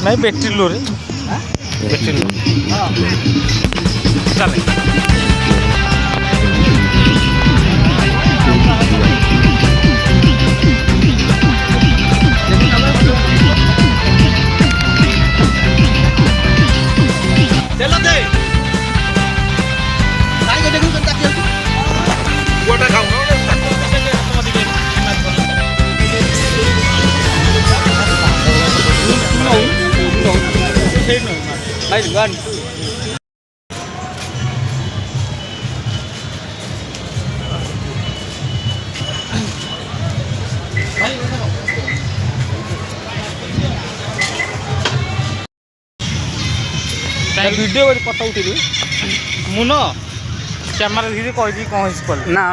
नहीं battery low रे battery low चले चलो दे काय के देखू करता के गोटा खाऊ Nice one. वीडियो पता उठी मुन कैमेरा धीरे कह कौन ना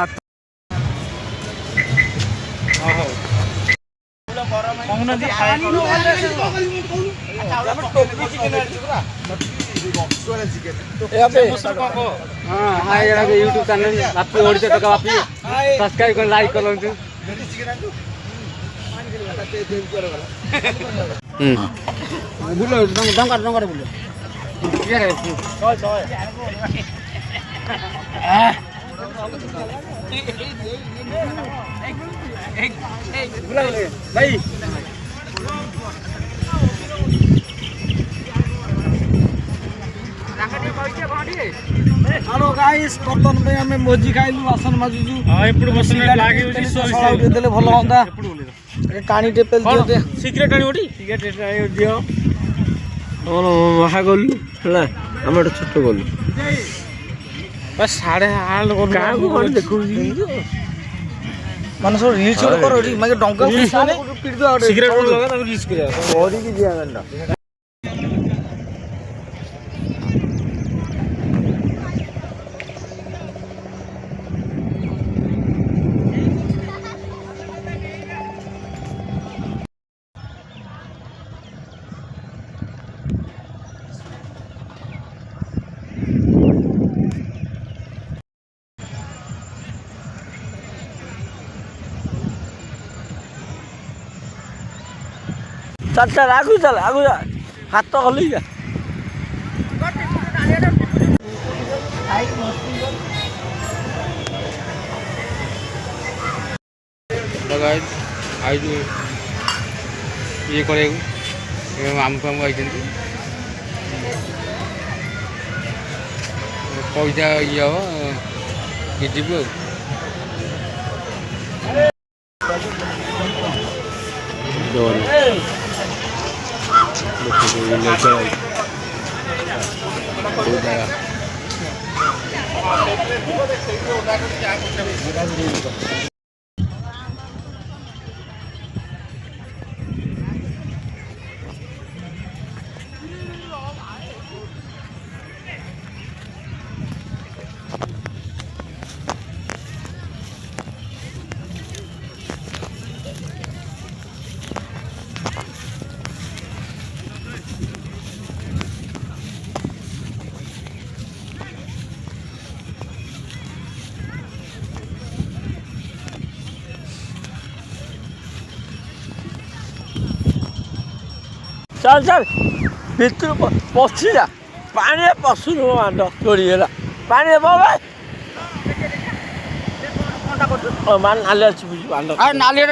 यूट्यूब चैनल बापी ओडिशा टका बापी सब्सक्राइब कर लाइक कर भाई हेलो गाइस बर्तन में हमें मोजी खाइलु बासन माजुजु हां एपुड बसन लागे होची सोई देले भलो होंदा ए टाणी टेपेल दियो दे सिगरेट टाणी ओटी सिगरेट टाणी दियो ओनो महा गलु हला हमर छोटो गलु बस 8:30 गलु का को देखु मन सो रील छोड़ करो री मगे डंका पीट दो सिगरेट लगा त रील्स करिया बॉडी की दिया गंदा चल चल आगू जा हाथ तो हल गया आज ये करे आम फाम आई पैसा ये हम जीव चल चल भितर पशी जा पानी पशु मांड चोरीगला पानी मान नाली नाली